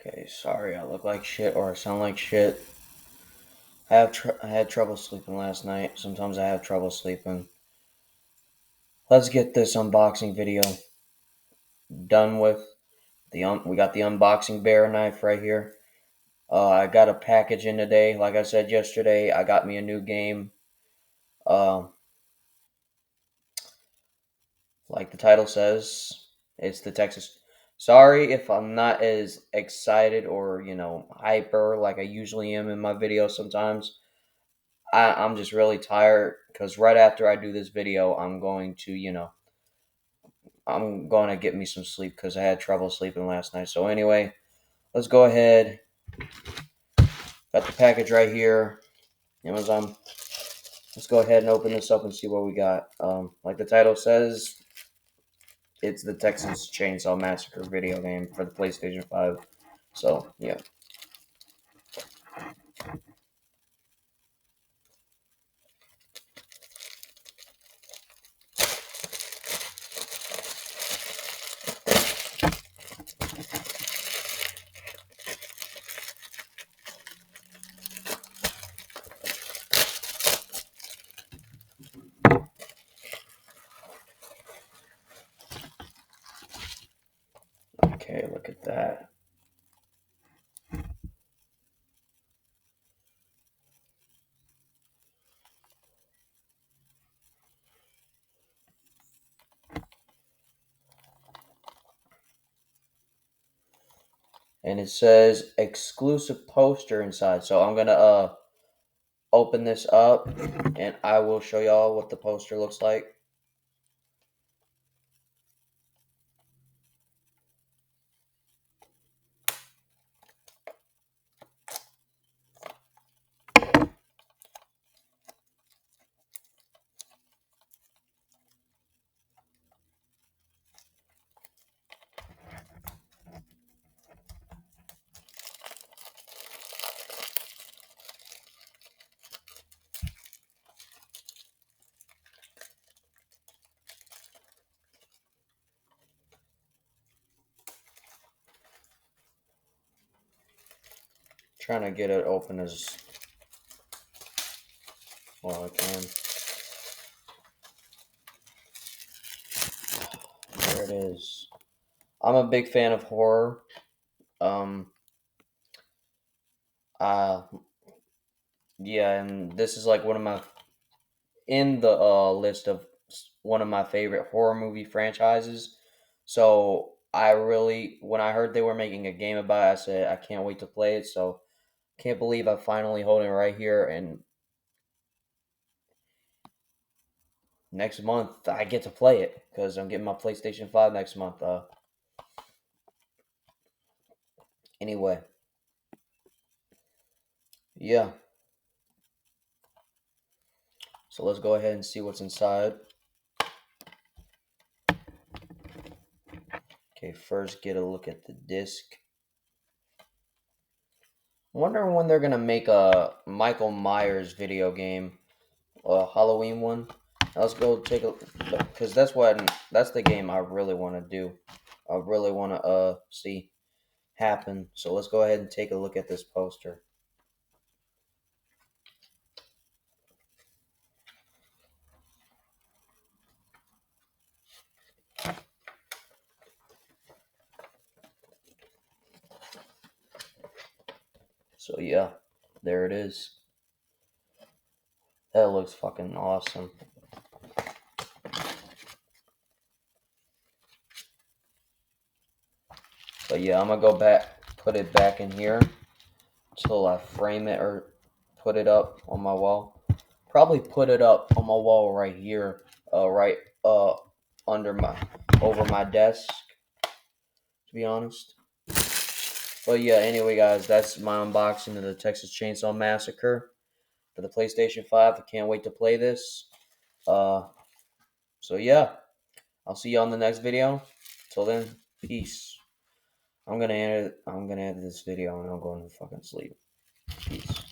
Okay, sorry I look like shit or I sound like shit. I had trouble sleeping last night. Sometimes I have trouble sleeping. Let's get this unboxing video done with. We got the unboxing bear knife right here. I got a package in today. Like I said yesterday, I got me a new game. Uh, like the title says, it's the Texas. Sorry if I'm not as excited or hyper like I usually am in my videos sometimes. I'm just really tired because right after I do this video, I'm going to get me some sleep because I had trouble sleeping last night. So anyway, let's go ahead. Got the package right here. Amazon. Let's go ahead and open this up and see what we got. Like the title says, it's the Texas Chainsaw Massacre video game for the PlayStation 5. So, yeah. Okay, look at that. And it says exclusive poster inside. So I'm going to open this up and I will show y'all what the poster looks like. Trying to get it open as well I can. There it is. I'm a big fan of horror. Um, uh, yeah, and this is like one of my in the list of one of my favorite horror movie franchises. So when I heard they were making a game about it, I said I can't wait to play it. So can't believe I finally hold it right here, and next month I get to play it because I'm getting my PlayStation 5 next month. Anyway, yeah. So let's go ahead and see what's inside. Okay, first get a look at the disc. Wondering when they're gonna make a Michael Myers video game, a Halloween one. Now let's go take a look because that's the game I really want to do. I really want to see happen. So let's go ahead and take a look at this poster. So yeah, there it is. That looks fucking awesome. But yeah, I'm gonna go back, put it back in here until I frame it or put it up on my wall. Probably put it up on my wall right here, right under over my desk. To be honest. But yeah, anyway, guys, that's my unboxing of the Texas Chainsaw Massacre for the PlayStation 5. I can't wait to play this. Uh, so yeah, I'll see you on the next video. Till then, peace. I'm gonna end this video and I'm going to fucking sleep. Peace.